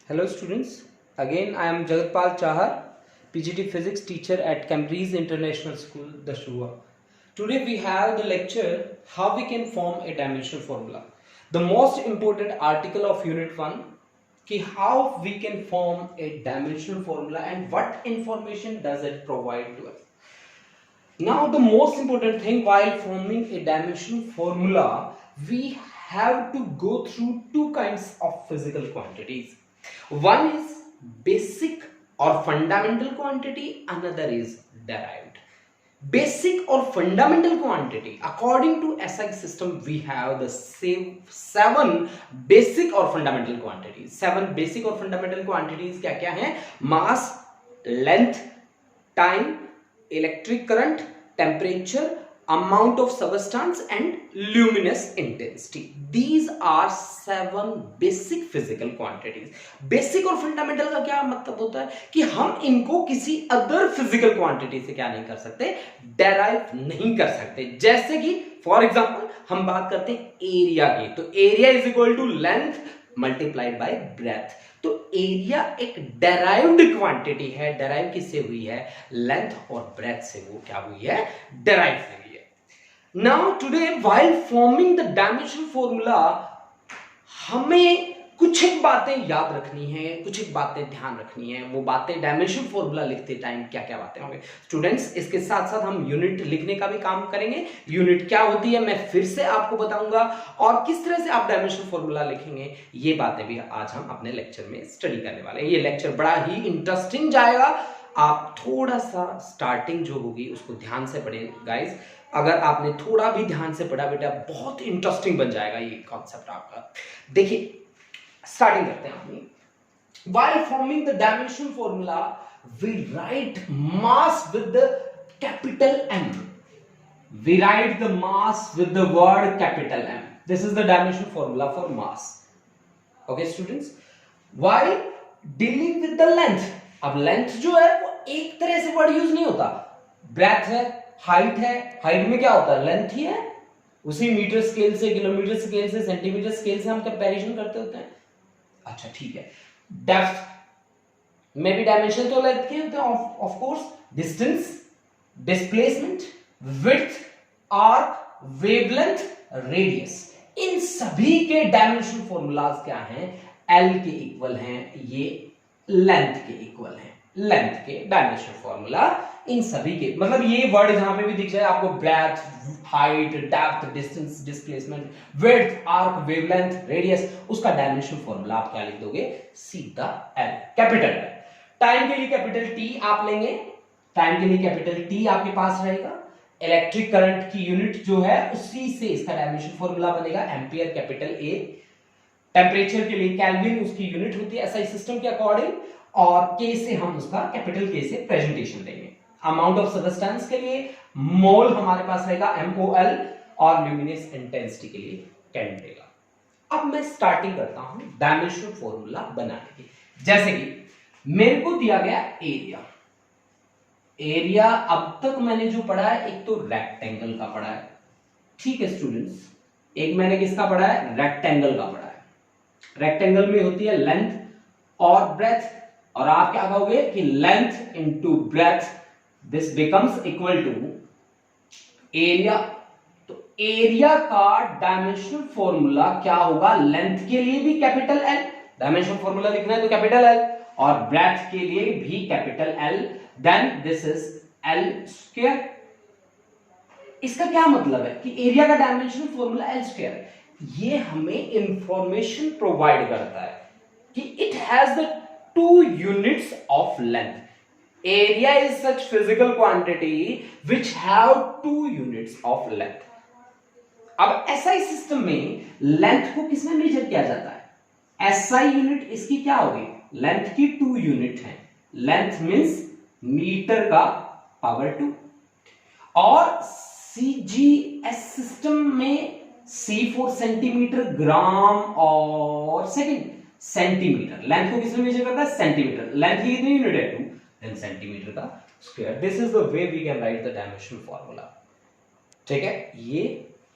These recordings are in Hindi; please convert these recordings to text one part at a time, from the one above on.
Hello students, again I am Jagatpal Chahar, PGT Physics teacher at Cambridge International School, Dashua. Today we have the lecture how we can form a dimensional formula. The most important article of Unit 1 कि how we can form a dimensional formula and what information does it provide to us. Now the most important thing while forming a dimensional formula, we have to go through two kinds of physical quantities. One is basic or fundamental quantity, another is derived. Basic or fundamental quantity, according to SI system, we have the same seven basic or fundamental quantities. Seven basic or fundamental quantities क्या क्या हैं? Mass, length, time, electric current, temperature, amount of substance and luminous intensity. These are seven basic physical quantities. Basic और fundamental का क्या मतलब होता है कि हम इनको किसी अदर फिजिकल क्वांटिटी से क्या नहीं कर सकते, डेराइव नहीं कर सकते. जैसे कि फॉर एग्जांपल हम बात करते हैं एरिया की, तो area is equal to length multiplied by breadth. तो एरिया एक डेराइव्ड क्वांटिटी है. डेराइव किससे हुई है? लेंथ और ब्रेथ से वो क्या हुई है? डेराइव हुई है. Now today while forming the dimensional formula हमें कुछ एक बातें याद रखनी है, कुछ एक बातें ध्यान रखनी है. वो बातें डायमेंशनल फॉर्मूला लिखते टाइम क्या क्या बातें होंगे स्टूडेंट्स. इसके साथ साथ हम यूनिट लिखने का भी काम करेंगे. यूनिट क्या होती है मैं फिर से आपको बताऊंगा और किस तरह से आप डायमेंशनल फॉर्मूला लिखेंगे ये बातें भी आज हम अपने लेक्चर में स्टडी करने वाले हैं. ये लेक्चर बड़ा ही इंटरेस्टिंग जाएगा. आप थोड़ा सा स्टार्टिंग जो होगी उसको ध्यान से पढ़ें गाइज. अगर आपने थोड़ा भी ध्यान से पढ़ा बेटा बहुत इंटरेस्टिंग बन जाएगा ये कॉन्सेप्ट आपका. देखिए स्टार्टिंग करते हैं अपनी. While forming the dimensional formula, we write mass with the capital M. We write the mass with the word capital M. This is the dimensional formula for mass. Okay, students. While dealing with the length, अब length जो है वो एक तरह से वर्ड यूज नहीं होता. ब्रेथ है, हाइट है. हाइट में क्या होता है? लेंथ ही है. उसी मीटर स्केल से, किलोमीटर स्केल से, सेंटीमीटर स्केल से हम कंपैरिजन करते होते हैं. अच्छा ठीक है. डेप्थ में भी डायमेंशन तो लेंथ के होते हैं of course. Distance, displacement, width, arc, wavelength, radius, इन सभी के डायमेंशनल फॉर्मूलाज क्या हैं? एल के इक्वल हैं, ये लेंथ के इक्वल हैं. लेंथ के डायमेंशनल फॉर्मूला इन सभी के, मतलब ये वर्ड जहां पे भी दिख जाए आपको, breadth, height, depth, distance, displacement, width, arc, wavelength, radius, उसका डायमेंशनल फॉर्मूला आप क्या लिख दोगे? सीधा एल, कैपिटल एल. टाइम के लिए कैपिटल टी आप लेंगे. टाइम के लिए कैपिटल टी आपके पास रहेगा. इलेक्ट्रिक करंट की यूनिट जो है उसी से इसका डायमेंशनल फॉर्मूला बनेगा, एम्पियर, कैपिटल ए. टेम्परेचर के लिए केल्विन उसकी यूनिट होती है एसआई सिस्टम के अकॉर्डिंग, और के से हम उसका कैपिटल के से प्रेजेंटेशन देंगे. अमाउंट ऑफ सब्सटेंस के लिए मोल हमारे पास रहेगा MOL, और ल्यूमिनस इंटेंसिटी के लिए कैंडेला. अब मैं स्टार्टिंग करता हूं डायमेंशनल फॉर्मूला बनाने की. जैसे कि मेरे को दिया गया एरिया. एरिया अब तक मैंने जो पढ़ा है एक तो रेक्टेंगल का पढ़ा है. ठीक है स्टूडेंट्स, एक मैंने किसका पढ़ा है? रेक्टेंगल का पढ़ा है. रेक्टेंगल में होती है लेंथ और ब्रेथ, और आप क्या कहोगे कि length into breadth, this becomes equal to area. तो एरिया का डायमेंशनल फॉर्मूला क्या होगा? लेंथ के लिए भी कैपिटल एल, डायमेंशनल फॉर्मूला लिखना है तो कैपिटल एल, और ब्रेथ के लिए भी capital L. Then this is L square. इसका क्या मतलब है कि एरिया का डायमेंशनल फॉर्मूला एल स्क्वायर है. ये हमें इंफॉर्मेशन प्रोवाइड करता है कि it has the two units of length. Area is such physical quantity which have two units of length. अब SI सिस्टम में लेंथ को किसमें मेजर किया जाता है? SI यूनिट इसकी क्या होगी? लेंथ की 2 यूनिट है. लेंथ मींस मीटर का पावर 2, और CGS सिस्टम में C फॉर सेंटीमीटर, ग्राम और सेकंड सेंटीमीटर. लेंथ को किसमें मेजर करता है? सेंटीमीटर. लेंथ की कितनी यूनिट है? 2, देन सेंटीमीटर का square. This is the way we can write the dimensional formula. ठीक है, ये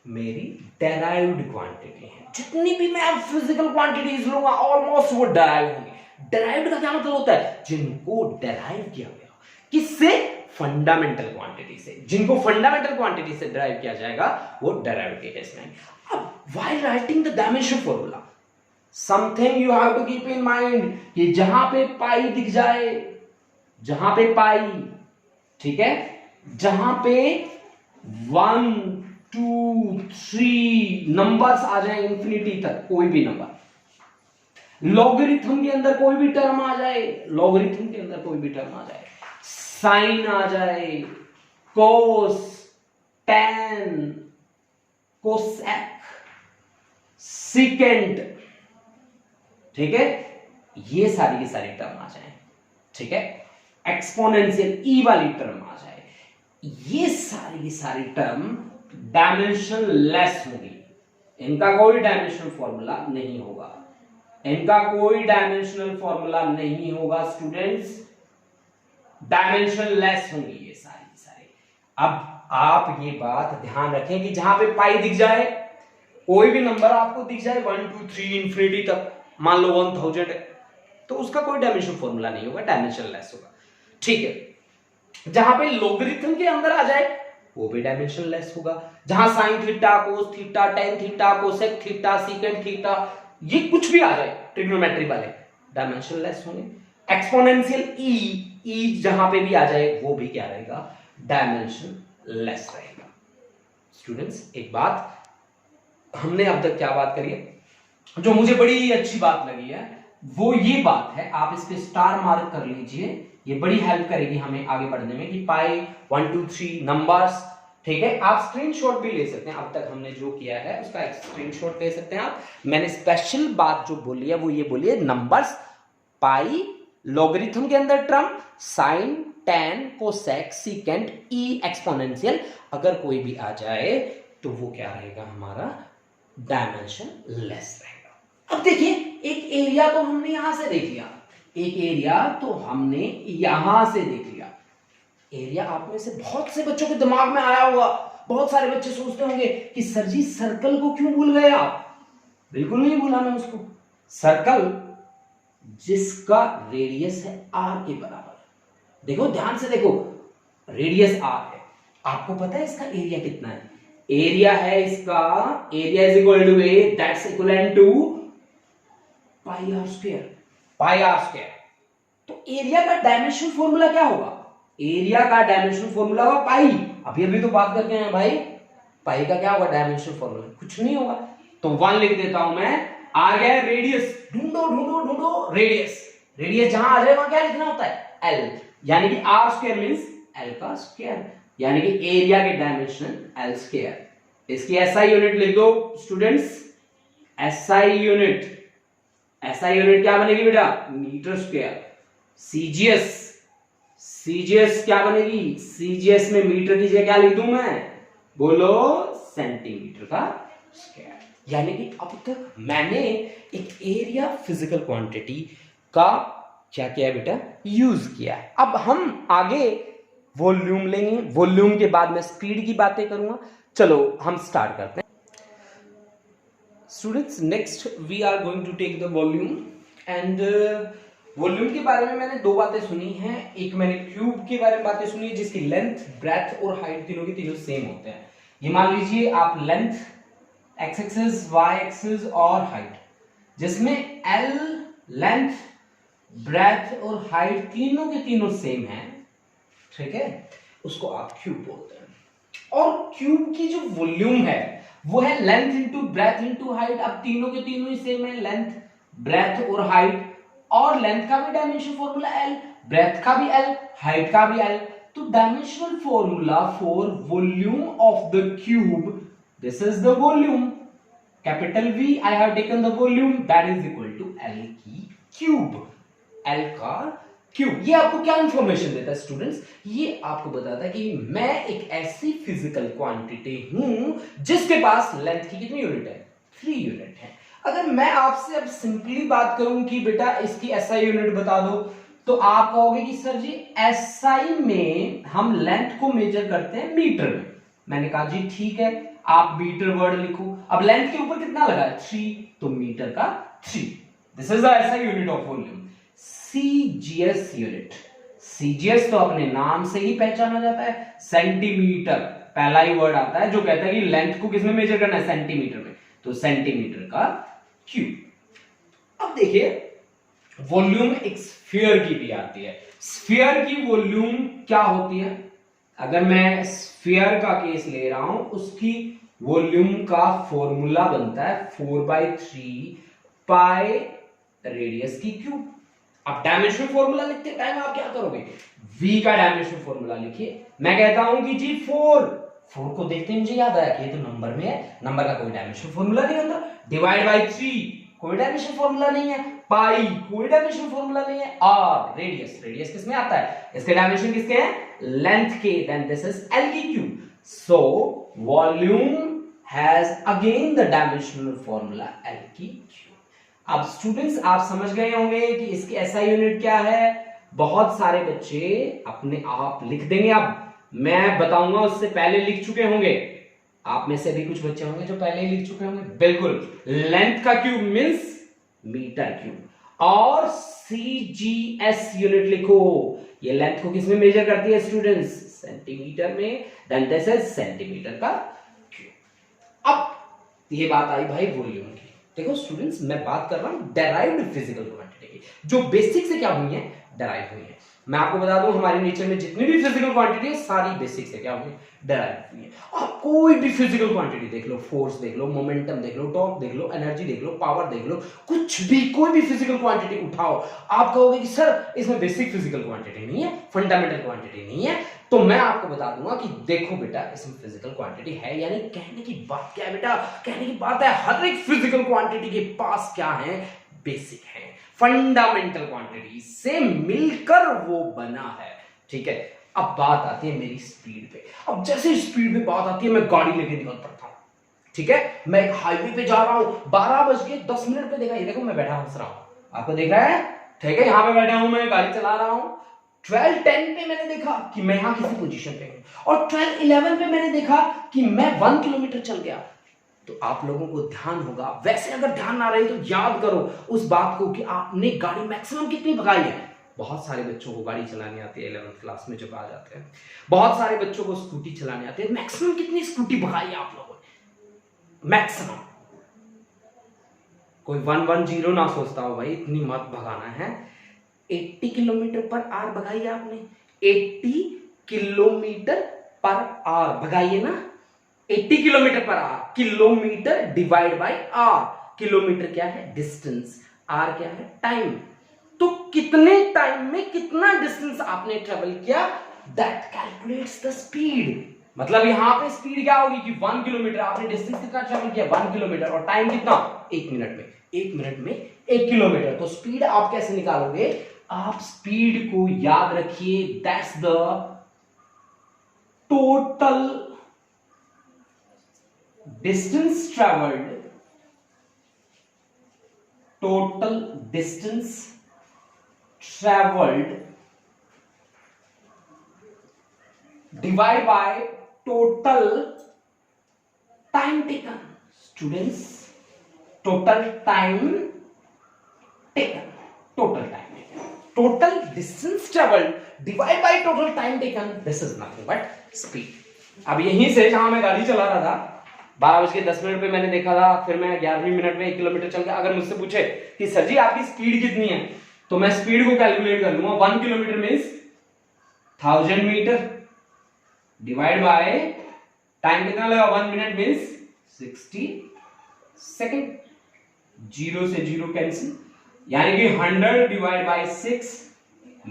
मेरी डेराइव्ड क्वांटिटी है. जितनी भी मैं फिजिकल क्वांटिटीज लूंगा ऑलमोस्ट वो डेराइव होंगी. डेराइव्ड का क्या मतलब होता है? जिनको डेराइव किया गया। किससे? फंडामेंटल क्वांटिटी से। जिनको फंडामेंटल क्वांटिटी से डेराइव किया जाएगा वो डेराइव्ड के केस में। अब while writing the dimension formula something you have to keep in mind कि जहां पे पाई दिख जाए, जहां पे पाई, ठीक है, जहां पे 1 2 3 नंबर्स आ जाए इंफिनिटी तक, कोई भी नंबर, लॉगरिथम के अंदर कोई भी टर्म आ जाए, लॉगरिथम के अंदर कोई भी टर्म आ जाए, साइन आ जाए, कोस, टैन, कोसेक, सिकेंड, ठीक है, ये सारी की सारी टर्म आ जाए, ठीक है, एक्सपोनेंशियल ई वाली टर्म आ जाए, ये सारी की सारी टर्म डायमेंशन लेस होगी। इनका कोई डायमेंशनल फॉर्मूला नहीं होगा, इनका कोई डायमेंशनल फॉर्मूला नहीं होगा स्टूडेंट्स, डायमेंशन लेस होंगी ये सारी। अब आप ये बात ध्यान रखें कि जहां पे पाई दिख जाए, कोई भी नंबर आपको दिख जाए 1 2 3 इंफिनिटी तक, मान लो 1000 है, तो उसका कोई डायमेंशन फॉर्मूला नहीं होगा, डायमेंशन लेस होगा, ठीक है। जहां पे लॉगरिथम के अंदर आ जाए वो भी डायमेंशन लेस होगा, जहां sine theta, cos theta, tan theta, cosec theta, secant theta, ये कुछ भी आ जाए ट्रिग्नोमेट्री वाले, डायमेंशन लेस होंगे। एक्सपोनेंशियल ई जहां पे भी आ जाए वो भी क्या रहेगा? डायमेंशन लेस रहेगा। स्टूडेंट्स, एक बात हमने अब तक क्या बात करी है, जो मुझे बड़ी अच्छी बात लगी है वो ये बात है, आप इस पे स्टार मार्क कर लीजिए, ये बड़ी हेल्प करेगी हमें आगे बढ़ने में, कि पाई 1 2 3 नंबर्स, ठीक है। आप स्क्रीनशॉट भी ले सकते हैं, अब तक हमने जो किया है उसका एक स्क्रीनशॉट ले सकते हैं आप। मैंने स्पेशल बात जो बोली है वो ये बोली है, नंबर्स, पाई, लॉगरिथम के अंदर term, sine, tan, cosec, secant, e, exponential, अगर कोई भी आ जाए तो वो क्या रहेगा? हमारा डायमेंशन लेस रहेगा। अब देखिए, एक एरिया तो हमने यहां से देख लिया, एक एरिया तो हमने यहां से देख लिया। एरिया आप में से बहुत से बच्चों के दिमाग में आया होगा, बहुत सारे बच्चे सोचते होंगे कि सर जी सर्कल को क्यों भूल गए आप? बिल्कुल नहीं भूला मैं उसको। सर्कल जिसका रेडियस है r के बराबर, देखो ध्यान से देखो, रेडियस r है, आपको पता है इसका एरिया कितना है? एरिया है इसका, area is equal to A, that's equal to pi R square, pi R square. तो एरिया का डायमेंशन फॉर्मूला क्या होगा? एरिया का डायमेंशन फॉर्मूला होगा पाई। अभी तो बात करते हैं भाई, पाई का क्या होगा डायमेंशन फॉर्मूला? कुछ नहीं होगा, तो 1 लिख देता हूं मैं। आ गया रेडियस, ढूंढो ढूंढो ढूंढो रेडियस, रेडियस जहां आ जाए वहां क्या लिखना होता है? एल, यानी कि आर स्क्वायर मींस एल का स्क्वायर, यानी कि एरिया के डायमेंशन एल स्क्वायर। इसकी एसआई यूनिट लिख दो students, SI unit, SI unit क्या बनेगी बेटा? Metre square. सीजीएस, सीजीएस क्या बनेगी? सीजीएस में मीटर की जगह क्या लिख दूं मैं? बोलो, सेंटीमीटर का स्क्वायर। यानी कि अब तक मैंने एक एरिया फिजिकल क्वांटिटी का क्या किया है बेटा? यूज किया है। अब हम आगे वॉल्यूम लेंगे, वॉल्यूम के बाद मैं स्पीड की बातें करूंगा। चलो हम स्टार्ट करते हैं students. Next we are going to take the volume, and volume के बारे में मैंने दो बातें सुनी हैं। एक मैंने क्यूब के बारे में बातें सुनी है जिसकी लेंथ, ब्रेथ और हाइट तीनों के तीनों सेम होते हैं। ये मान लीजिए आप length, X axis, Y axis और हाइट, जिसमें एल, लेंथ, ब्रेथ और हाइट तीनों के तीनों सेम है, ठीक है, उसको आप क्यूब बोलते हैं। और क्यूब की जो वॉल्यूम है वो है length into breath into height. अब तीनों के तीनों ही सेम है, लेंथ, ब्रेथ और हाइट, और लेंथ का भी डायमेंशन फॉर्मूला एल, ब्रेथ का भी एल, हाइट का भी एल। तो dimensional formula for volume of the cube, this is the volume, capital V, I have taken the volume, that is equal to L की क्यूब, एल का क्यूब। ये आपको क्या इंफॉर्मेशन देता है स्टूडेंट्स? ये आपको बताता है कि मैं एक ऐसी फिजिकल क्वांटिटी हूं जिसके पास लेंथ की कितनी यूनिट है? 3 यूनिट है। अगर मैं आपसे अब सिंपली बात करूं कि बेटा इसकी एसआई यूनिट बता दो, तो आप कहोगे कि सर जी एसआई में हम लेंथ को मेजर करते हैं मीटर में। मैंने कहा जी ठीक है, आप मीटर वर्ड लिखो। अब लेंथ के ऊपर कितना लगा है? 3, तो मीटर का 3, this is the SI unit of volume. CGS unit. CGS तो अपने नाम से ही पहचाना जाता है, सेंटीमीटर, पहला ही वर्ड आता है जो कहता है कि लेंथ को किसमें मेजर करना है, सेंटीमीटर में, तो सेंटीमीटर का क्यूब। अब देखिए वॉल्यूम एक स्फीयर की भी आती है। स्फीयर की वॉल्यूम क्या होती है? अगर मैं स्फीयर का केस ले रहा हूं, उसकी वॉल्यूम का फॉर्मूला बनता है 4/3 पाई रेडियस की क्यूब। अब डायमेंशन फॉर्मूला लिखते टाइम आप क्या करोगे, v का डायमेंशन फॉर्मूला लिखिए। मैं कहता हूं कि जी 4 को देखते मुझे याद आया कि ये तो नंबर में है, नंबर का कोई डायमेंशन फॉर्मूला नहीं होता। डिवाइड बाय 3 कोई डायमेंशन फॉर्मूला नहीं है, पाई कोई डायमेंशन फॉर्मूला नहीं है, और रेडियस, रेडियस किसमें आता है, इसके डायमेंशन किसके हैं, लेंथ के, देन दिस इज l की cube. So volume has again the dimensional formula l की क्यूब। अब स्टूडेंट्स आप समझ गए होंगे कि इसकी एसआई यूनिट क्या है। बहुत सारे बच्चे अपने आप लिख देंगे, अब मैं बताऊंगा उससे पहले लिख चुके होंगे। आप में से भी कुछ बच्चे होंगे जो पहले ही लिख चुके होंगे, बिल्कुल। लेंथ का क्यूब मींस मीटर क्यूब, और सीजीएस यूनिट लिखो। ये लेंथ को किसमें मेजर करती है स्टूडेंट्स, सेंटीमीटर में, देन दिस इज सेंटीमीटर का क्यूब। अब ये बात आई भाई वॉल्यूम की। देखो स्टूडेंट्स मैं बात कर रहा हूं डेराइव्ड फिजिकल क्वांटिटी की, जो बेसिक से क्या हुई है, डेराइव हुई है। मैं आपको बता दूं हमारे नेचर में जितनी भी फिजिकल क्वांटिटी है सारी बेसिक से क्या हुई, डेराइव हुई है। आप कोई भी फिजिकल क्वांटिटी देख लो, फोर्स देख लो, मोमेंटम देख लो, टॉर्क देख लो, एनर्जी देख लो, पावर देख लो, कुछ भी कोई भी फिजिकल क्वांटिटी उठाओ, आप कहोगे कि सर इसमें बेसिक फिजिकल क्वांटिटी नहीं है, फंडामेंटल क्वांटिटी नहीं है, तो मैं आपको बता दूंगा कि देखो बेटा इसमें फिजिकल क्वांटिटी है। यानी कहने की बात क्या है बेटा, कहने की बात है हर एक फिजिकल क्वांटिटी के पास क्या है, बेसिक है, फंडामेंटल क्वांटिटी से मिलकर वो बना है। ठीक है, अब बात आती है मेरी स्पीड पे। अब जैसे स्पीड पे बात आती है, मैं गाड़ी लेके निकल पड़ता हूं। ठीक है, मैं एक हाईवे पे जा रहा हूं, 12:10 पे देखा, ये देखो मैं बैठा हंस रहा हूं, आपको देख रहा है, ठीक है, यहां पे बैठा हूं, मैं गाड़ी चला रहा हूं। 12:10 पे मैंने देखा कि मैं यहां किसी पोजीशन पे हूं, और 12:11 पे मैंने देखा कि मैं 1 किलोमीटर चल गया। तो आप लोगों को ध्यान होगा, वैसे अगर ध्यान ना रहे तो याद करो उस बात को कि आपने गाड़ी मैक्सिमम कितनी भगाई है। बहुत सारे बच्चों को गाड़ी चलानी आती है 11th क्लास में जब आ जाते हैं, बहुत सारे बच्चों को स्कूटी चलानी आती है। मैक्सिमम कितनी स्कूटी भगाई है आप लोगों ने, मैक्सिमम? कोई 110 ना सोचता हो भाई, इतनी मत भगाना है। 80 किलोमीटर पर आवर भगाई आपने, 80 किलोमीटर पर आवर भगाइए ना, 80 kilometre per hour, kilometre divide by hour, kilometre क्या है, डिस्टेंस, आर क्या है, टाइम। तो कितने टाइम में कितना डिस्टेंस आपने ट्रेवल किया, दैट कैलकुलेट्स द स्पीड। मतलब यहां पे स्पीड क्या होगी कि 1 किलोमीटर, आपने डिस्टेंस कितना ट्रेवल किया, 1 किलोमीटर, और टाइम कितना, 1 मिनट में, 1 मिनट में 1 किलोमीटर। तो स्पीड आप कैसे निकालोगे, आप स्पीड को याद रखिए, that's the total distance traveled, total distance traveled divide by total time taken. Students, total time taken, total distance traveled divide by total time taken, this is nothing but speed. अब यहीं से जहां मैं गाड़ी चला रहा था 12:10 पे मैंने देखा था, फिर मैं 11वीं मिनट में 1 किलोमीटर चल गया। अगर मुझसे पूछे कि सर जी आपकी स्पीड कितनी है, तो मैं स्पीड को कैलकुलेट कर लूंगा। 1 kilometre means 1000 metre divide by time कितना लगा, 1 मिनट मींस 60 सेकंड, 0 से 0 कैंसिल, यानी कि 100 डिवाइड बाय 6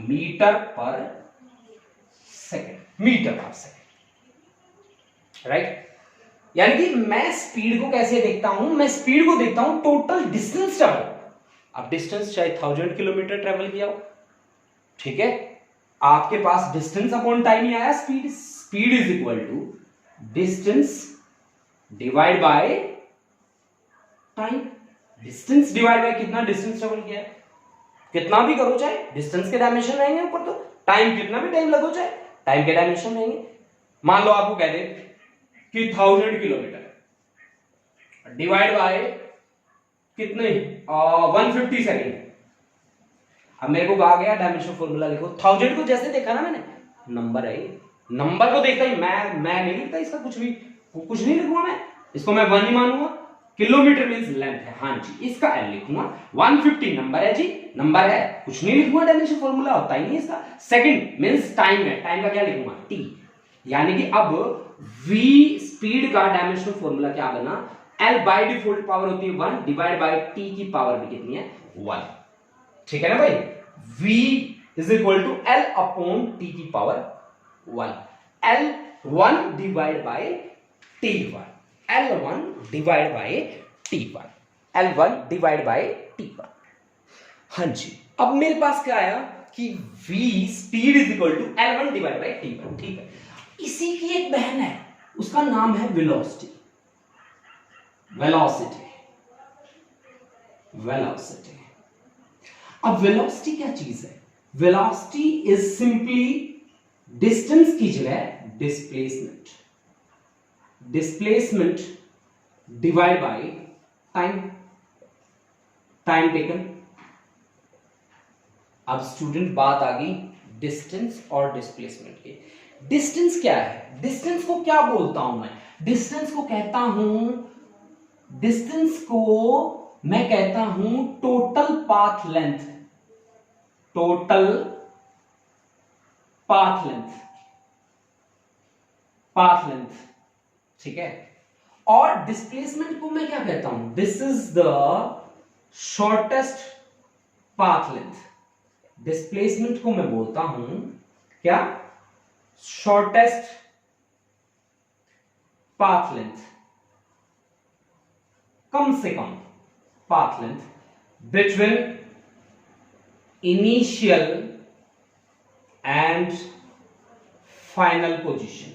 मीटर पर सेकंड, मीटर पर सेकंड, राइट। यानी कि मैं स्पीड को कैसे देखता हूं, मैं स्पीड को देखता हूं टोटल डिस्टेंस ट्रेवल। अब डिस्टेंस चाहे 1000 किलोमीटर ट्रेवल किया हो, ठीक है, आपके पास डिस्टेंस अपॉन टाइम ही आया, speed, speed is equal to distance divide by time. Distance divide by कितना डिस्टेंस ट्रेवल किया है, कितना भी करो, चाहे डिस्टेंस के डायमेंशन रहेंगे ऊपर, तो टाइम कितना भी टाइम लगो चाहे टाइम के डायमेंशन रहेंगे। मान लो आपको कह दे कि 1000 किलोमीटर डिवाइड बाय कितने, 150 सेकेंड। अब मेरे को कहा गया डायमेंशन फॉर्मूला लिखो, 1000 को जैसे देखा ना मैंने, नंबर है, नंबर को देखता ही मैं नहीं लिखता इसका कुछ नहीं लिखूंगा मैं, इसको मैं 1 ही मानूंगा। किलोमीटर मींस लेंथ है, हाँ जी, इसका एल लिखूंगा। 150 नंबर है जी, नंबर है, कुछ नहीं लिखूंगा, डायमेंशन फॉर्मूला होता ही नहीं इसका। सेकंड मींस टाइम है, टाइम का क्या लिखूंगा, टी। यानी कि अब v स्पीड का डायमेंशनल फॉर्मूला क्या बना, l बाय डिफॉल्ट पावर होती है 1 डिवाइड बाय t की पावर भी कितनी है, 1। ठीक है ना भाई, v is equal to l upon t की power 1, l1 divide by t1, l1 divide by t1, l1 divide by t1। हाँ जी, अब मेरे पास क्या आया कि v speed is equal to l1 divide by t1। ठीक है, इसी की एक बहन है, उसका नाम है वेलोसिटी। अब वेलोसिटी क्या चीज है, वेलोसिटी इज सिंपली डिस्टेंस की जगह displacement divide by time taken. अब स्टूडेंट बात आ गई डिस्टेंस और डिस्प्लेसमेंट की। डिस्टेंस क्या है, डिस्टेंस को क्या बोलता हूं मैं, डिस्टेंस को मैं कहता हूं टोटल पाथ लेंथ, ठीक है। और डिस्प्लेसमेंट को मैं क्या कहता हूं, this is the shortest path length. Displacement को मैं बोलता हूं क्या, शॉर्टेस्ट पाथ लेंथ, कम से कम path length between initial and final position.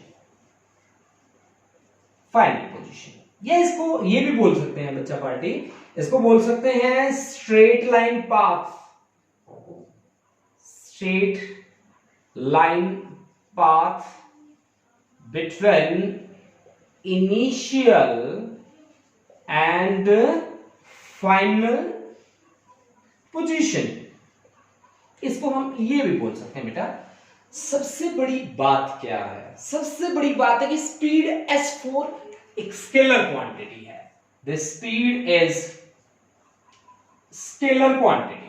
या इसको ये भी बोल सकते हैं बच्चा पार्टी, इसको बोल सकते हैं straight line path between initial and final position. इसको हम ये भी बोल सकते हैं बेटा। सबसे बड़ी बात क्या है, सबसे बड़ी बात है कि स्पीड s4 एक स्केलर क्वांटिटी है। The speed is scalar quantity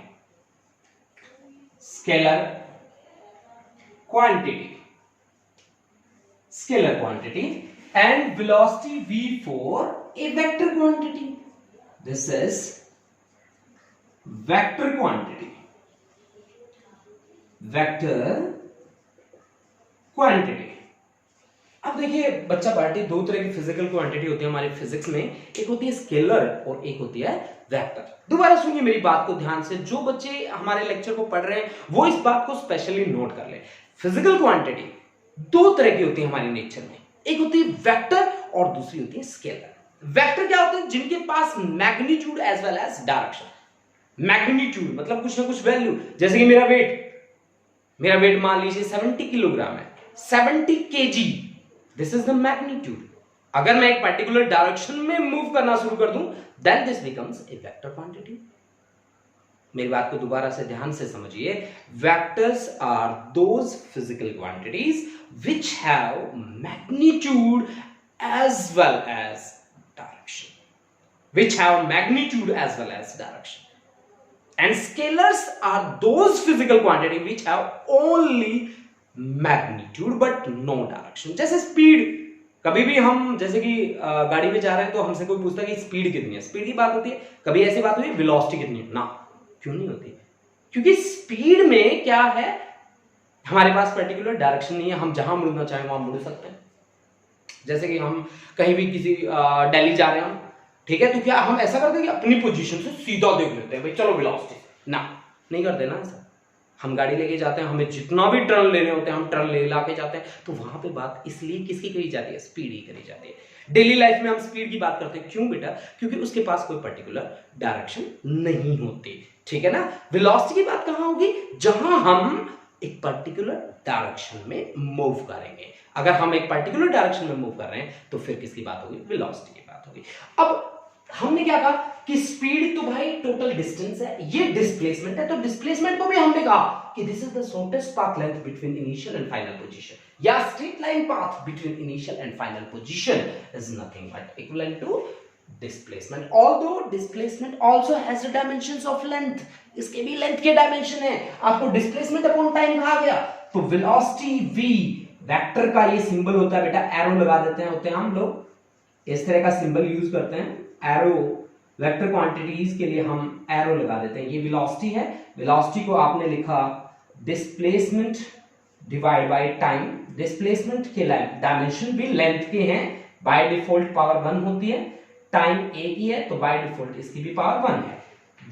and velocity v4 a vector quantity. This is vector quantity. अब देखिए बच्चा पार्टी, दो तरह की फिजिकल क्वांटिटी होती है हमारी फिजिक्स में, एक होती है स्केलर और एक होती है वेक्टर। दोबारा सुनिए मेरी बात को ध्यान से, जो बच्चे हमारे लेक्चर को पढ़ रहे हैं वो इस बात को स्पेशली नोट कर ले। फिजिकल क्वांटिटी दो तरह की होती है हमारे नेचर में, एक होती है वेक्टर और दूसरी होती है स्केलर। वेक्टर क्या होते हैं, जिनके पास magnitude as well as direction. Magnitude मतलब कुछ ना कुछ वैल्यू, जैसे कि मेरा वेट मान लीजिए 70 किलोग्राम है, 70 kg, this is the magnitude. अगर मैं एक पर्टिकुलर डायरेक्शन में मूव करना शुरू कर दूं, then this becomes a vector quantity. मेरी बात को दोबारा से ध्यान से समझिए। Vectors are those physical quantities which have magnitude as well as direction. And scalars are those physical quantity which have only magnitude but no direction. जैसे स्पीड, कभी भी हम जैसे कि गाड़ी में जा रहे हैं तो हमसे कोई पूछता है कि स्पीड कितनी है, स्पीड की बात होती है, कभी ऐसी बात हुई वेलोसिटी कितनी है ना, क्यों नहीं होती, क्योंकि स्पीड में क्या है, हमारे पास पर्टिकुलर डायरेक्शन नहीं है, हम जहां मुड़ना चाहें वहां मुड़ सकते हैं। जैसे कि हम कहीं भी किसी दिल्ली जा रहे हैं, ठीक है, तो क्या हम ऐसा करते हैं कि अपनी पोजीशन से सीधा देख लेते हैं भाई चलो वेलोसिटी, ना, नहीं करते ना ऐसा। हम गाड़ी लेके जाते हैं, हमें जितना भी टर्न लेने होते हैं हम टर्न ले ला के जाते हैं, तो वहां पे बात इसलिए किसकी करी जाती है, स्पीड ही करी जाती है। डेली लाइफ में हम स्पीड की बात करते हैं, क्यों बेटा, क्योंकि उसके पास कोई पर्टिकुलर डायरेक्शन नहीं होती, ठीक है ना। वेलोसिटी की बात कहां होगी, जहां हम एक पर्टिकुलर डायरेक्शन में मूव करेंगे। अगर हम एक पर्टिकुलर डायरेक्शन में मूव कर रहे हैं तो फिर किसकी बात होगी, वेलोसिटी की बात होगी। अब हमने क्या कहा कि स्पीड तो भाई टोटल डिस्टेंस है, ये डिस्प्लेसमेंट है, तो डिस्प्लेसमेंट को भी हमने कहा कि this is the shortest path length between initial and final position, या straight line path between initial and final position is nothing but equivalent to displacement. Although displacement also has the dimensions of length, इसके भी लेंथ के डायमेंशन है। आपको डिस्प्लेसमेंट अपॉन टाइम कहा गया, तो वेलोसिटी v वेक्टर का ये सिंबल होता है बेटा, एरो लगा देते हैं हम लोग, इस तरह का सिंबल यूज करते हैं, एरो वेक्टर क्वांटिटीज के लिए हम एरो लगा देते हैं। ये वेलोसिटी है, वेलोसिटी को आपने लिखा displacement divide by time, displacement के डायमेंशन भी लेंथ के हैं, बाय डिफॉल्ट पावर 1 होती है, टाइम एक ही है तो बाय डिफॉल्ट इसकी भी पावर 1 है।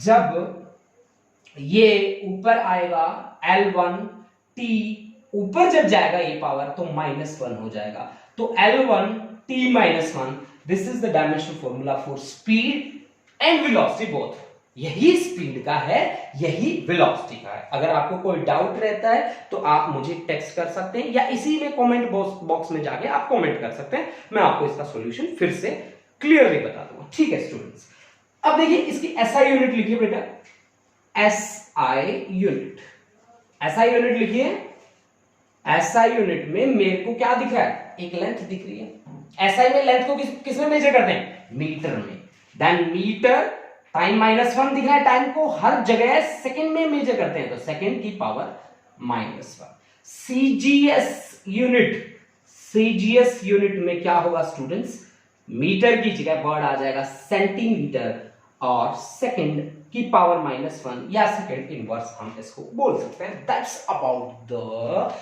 जब ये ऊपर आएगा L1 t, ऊपर जब जाएगा ये पावर तो -1 हो जाएगा, तो L1 t -1, this is the dimensional formula for speed and velocity both. यही स्पीड का है, यही वेलोसिटी का है। अगर आपको कोई डाउट रहता है तो आप मुझे टेक्स्ट कर सकते हैं या इसी में कमेंट बॉक्स में जाके आप कमेंट कर सकते हैं, मैं आपको इसका सॉल्यूशन फिर से क्लियरली बता दूंगा। ठीक है स्टूडेंट्स, अब देखिए इसकी एसआई यूनिट लिखिए बेटा, एसआई यूनिट, एसआई यूनिट लिखिए। एसआई यूनिट में मेरे को क्या दिख रहा है, एक लेंथ दिख रही है। एसआई में लेंथ को किस में मेजर करते हैं, मीटर में। देन मीटर, टाइम -1 दिख रहा है, टाइम को हर जगह सेकंड में मेजर करते हैं, तो सेकंड की power -1। CGS unit, CGS unit में क्या होगा स्टूडेंट्स, मीटर की जगह वर्ड आ जाएगा सेंटीमीटर, और सेकंड की पावर -1 या सेकंड इनवर्स हम इसको बोल सकते हैं। That's about the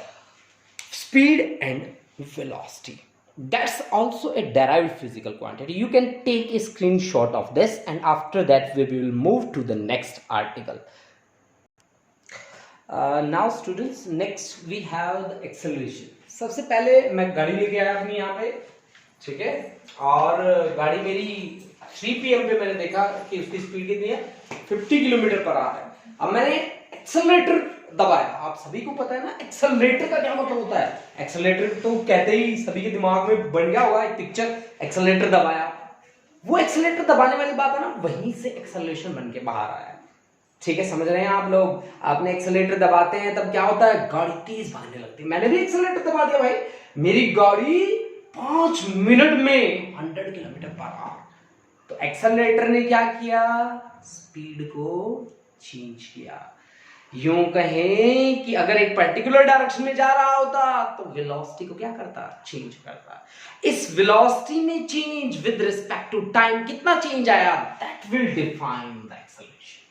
speed and velocity. That's also a derived physical quantity. You can take a screenshot of this, and after that we will move to the next article. Now students, next we have the acceleration. सबसे पहले मैं गाड़ी लेके आया अपनी यहाँ पे, ठीक है, और गाड़ी मेरी 3 PM पे मैंने देखा कि उसकी स्पीड कितनी है, 50 किलोमीटर पर आवर है। अब मैंने एक्सेलरेटर दबाया, आप सभी को पता है ना एक्सेलरेटर का क्या मतलब होता है, एक्सेलरेटर तो कहते ही सभी के दिमाग में बन गया होगा एक पिक्चर, एक्सेलरेटर दबाया, वो एक्सेलरेटर दबाने वाली बात है ना, वहीं से एक्सेलरेशन बन के बाहर आया है। ठीक है, समझ रहे हैं आप लोग, आपने एक्सेलरेटर दबाते हैं तब क्या होता है, गाड़ी तेज भागने लगती है। मैंने भी एक्सेलरेटर दबा दिया भाई, मेरी गाड़ी 5 मिनट में 100 किलोमीटर पर आवर। तो एक्सेलरेटर ने क्या किया, स्पीड को चेंज किया। यूं कहें कि अगर एक पर्टिकुलर डायरेक्शन में जा रहा होता तो वेलोसिटी को क्या करता, चेंज करता। इस वेलोसिटी में change with respect to time कितना चेंज आया, that will define the acceleration.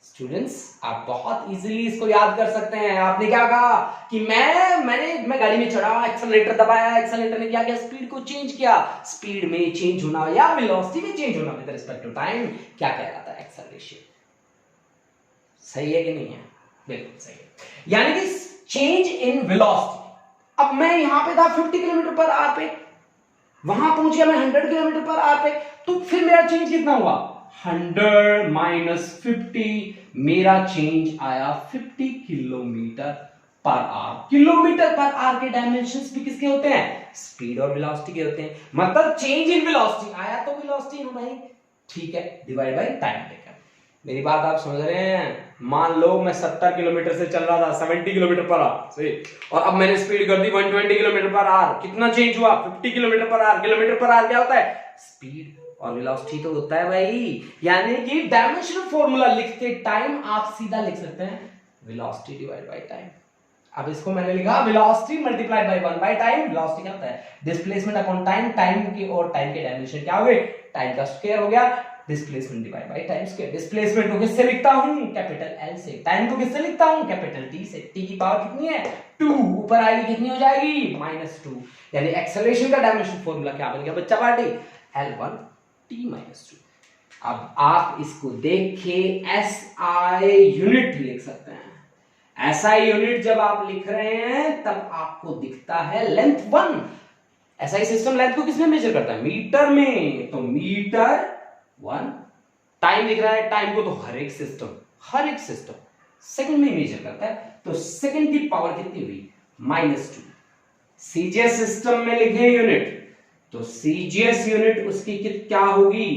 Students, आप बहुत इजीली इसको याद कर सकते हैं। आपने क्या कहा कि मैं गाड़ी में चढ़ा, एक्सेलरेटर दबाया, एक्सेलरेटर ने क्या किया, स्पीड को चेंज किया। स्पीड में चेंज होना या वेलोसिटी में चेंज होना विद रिस्पेक्ट टू टाइम क्या कहलाता है, एक्सेलरेशन। सही है कि नहीं है, बिल्कुल सही है। यानी कि चेंज इन वेलोसिटी। अब मैं यहां पे था 50 किलोमीटर पर आवर पे, वहां पहुंच गया मैं 100 किलोमीटर पर आवर पे, तो फिर मेरा चेंज कितना हुआ, 100 - 50, मेरा चेंज आया 50 kilometre per hour. Kilometre per our के डायमेंशंस भी किसके होते हैं, स्पीड और वेलोसिटी के होते हैं। मतलब चेंज इन वेलोसिटी आया तो वेलोसिटी हो भाई, ठीक है, डिवाइड बाय टाइम टेकन। मेरी बात आप समझ रहे हैं। मान लो मैं 70 किलोमीटर से चल रहा था 70 किलोमीटर पर आवर सही, और अब मैंने स्पीड कर दी 120 किलोमीटर पर आवर। कितना चेंज हुआ, 50 kilometre per hour. Kilometre per our क्या होता है, स्पीड, और वेलोसिटी तो होता है भाई। यानी कि डायमेंशनल फॉर्मूला लिखते टाइम आप सीधा लिख सकते हैं वेलोसिटी डिवाइड बाय टाइम। अब इसको मैंने लिखा velocity multiplied by 1 by time. Velocity क्या होता है, डिस्प्लेसमेंट अपॉन टाइम, टाइम की और टाइम के डायमेंशन क्या हो गए, टाइम का स्क्वायर हो गया, displacement divide by time square. Displacement को किससे लिखता हूं, कैपिटल L से। टाइम को किससे लिखता हूं, कैपिटल T से। T की पावर कितनी है, 2, ऊपर आएगी कितनी हो जाएगी, -2। यानी एक्सेलरेशन का डायमेंशन फॉर्मूला क्या बन गया बच्चा पार्टी, L1 T - 2। अब आप इसको देख के SI यूनिट लिख सकते हैं। SI यूनिट जब आप लिख रहे हैं तब आपको दिखता है लेंथ 1। SI सिस्टम लेंथ को किसमें मेजर करता है, मीटर में, तो मीटर 1। टाइम दिख रहा है, टाइम को तो हर एक सिस्टम सेकंड में मेजर करता है, तो सेकंड की पावर कितनी हुई, -2। सीजीएस सिस्टम में लिखे यूनिट, तो सीजीएस यूनिट उसकी क्या होगी,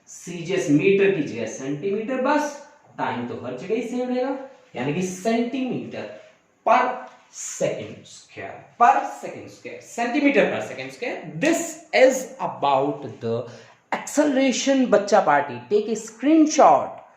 सीजीएस मीटर की जगह सेंटीमीटर, बस टाइम तो हर जगह ही सेम रहेगा, यानी कि सेंटीमीटर पर सेकेंड स्क्वायर, सेंटीमीटर पर second square. This is about the acceleration. बच्चा पार्टी, टेक ए स्क्रीनशॉट.